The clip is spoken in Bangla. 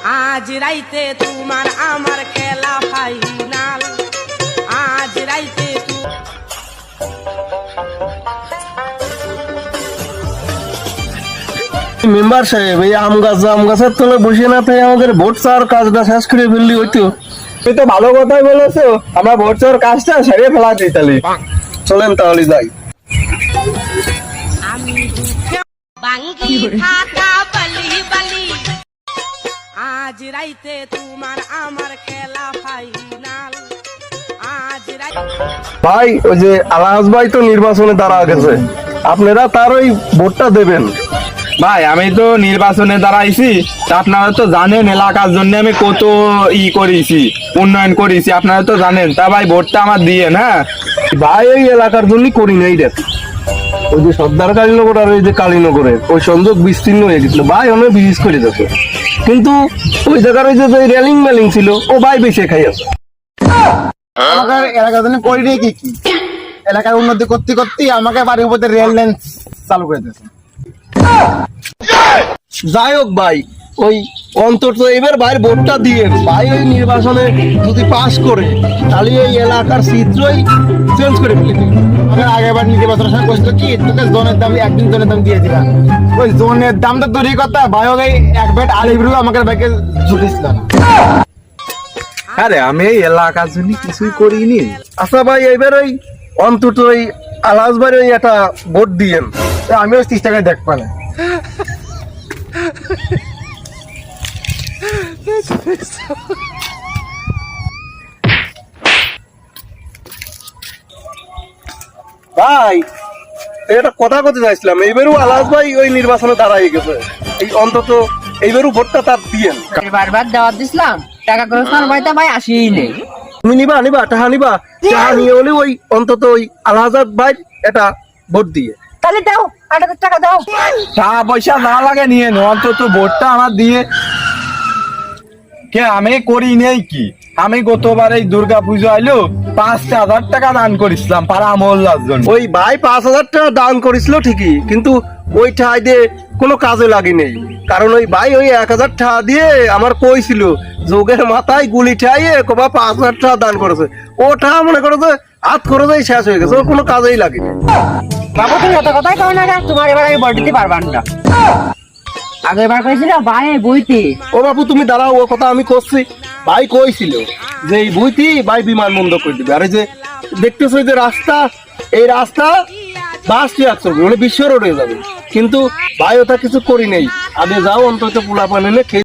আজ রাইতে তোমার আমার খেলা ফাইনাল, আজ রাইতে মেম্বার সাহেব, এই আম গাছের তলে বসে না তাই আমাদের ভোট চাওয়ার কাজটা শেষ করে ফেললি হইতো। তুমি তো ভালো কথাই বলেছো, আমরা ভোট চাওয়ার কাজটা সেরে ফেলা দিই। তাহলে চলেন তাহলে যাই। আমি বাঙ্গি ফাটা বালি বালি, আজ রাইতে তোমার আমার খেলা ফাইনাল, আজ রাইতে। ভাই, ওই যে আলহাজ ভাই তো নির্বাচনে দাঁড়া গেছে, আপনারা তার ওই ভোটটা দেবেন। ভাই আমি তো নির্বাচনে দাঁড়াইছি, তা আপনারা তো জানেন এলাকার জন্য আমি কত করেছি, উন্নয়ন করেছি, আপনারা তো জানেন। তা ভাই ভোটটা আমার দিয়ে না। ভাই ওই এলাকার জন্যই করি নাই, দেখ ওই যে সর্দার কালীনগর আর ওই যে কালীনগরের ওই সংযোগ বিস্তীর্ণ হয়ে গেছিল, ভাই অনেক ব্রিজ করে যাচ্ছে, কিন্তু ওই জায়গার ওই যে রেলিং মেলিং ছিল ও ভাই বেশি খাই আছে। আমাদের এলাকার জন্য করি নেই কি এলাকার উন্নতি করতে করতে আমাকে বাড়ির উপর রেল লাইন চালু করে দিয়েছে। যাই হোক ভাই, ওই অন্তত এবার ভাইয়ের ভোটটা দিয়ে ভাই ওই নির্বাচনে যদি পাস করে তাহলে এই এলাকার চিত্রই চেঞ্জ করে ফেলবে। আমাদের আগেরবার নির্বাচনের সময় বসলো কি তোকে জোনের দাম একদিন জোনের দাম দিয়ে দিলাম, ওই জোনের দামটা দূরই কথা ভাই ওই এক বেড আলিগুলো আমাকে বাইকে ঝুলিছিল না। আরে আমি এই এলাকার জন্য কিছুই করিনি। আচ্ছা ভাই, এবার ওই অন্তত ওই আলহাজ ভাই ওই একটা ভোট দিয়েন। আমি ওই 30 টাকায় দেখ পালে ভাই এটা কথা কথা চাইছিলাম, এইবারও আলহাজ ভাই ওই নির্বাচনে দাঁড়াই গেছে, এই অন্তত এইবারও ভোটটা তার দিয়েন। বারবার দাওয়াত দিছিলাম, টাকা খরচ করার বাড়িতে ভাই আসেই নেই। তুমি নিবা টাকা নিবা, টাকা নিয়ে হলে ওই অন্তত ওই আলহাজ ভাই এটা ভোট দিয়ে। তাহলে দাও 8,000 টাকা দাও। টাকা পয়সা না লাগে নিয়ে নো, অন্তত ভোটটা আমার দিয়ে। কে আমি করি নেই কি, আমি গতবার এই দুর্গা পুজো আইলো 5,000 টাকা দান করেছিলাম পাড়া মহল্লার জন্য। ওই ভাই 5,000 টাকা দান করেছিল ঠিকই, কিন্তু ওই টাকা দিয়ে কোনো কাজে লাগি নেই, কারণ ওই ভাই ওই 1,000 টাকা দিয়ে আমার কইছিল যোগের মাথায় গুলি ঠাইয়ে কবা 5,000 টাকা দান করেছে, ও টাকা মনে করো যে হাত খরচেই শেষ হয়ে গেছে, ওর কোনো কাজেই লাগেনি। বাবু তুমি এত কথাই কও না, তোমার এবার আমি ভোট দিতে পারবান না। আগেরবার কইছিল ভাই বইতে। ও বাবু তুমি দাঁড়াও, ও কথা আমি করছি। ভাই কইছিল যে এই বুইতি ভাই বিমানবন্দর করে দিবে, আর এই যে দেখতেছো যে রাস্তা, এই রাস্তা বাস মানে বিশ্ব রোডে যাবে, কিন্তু ভাই ওটা কিছু করি নেই। আগে যাও অন্তত পোলা পানি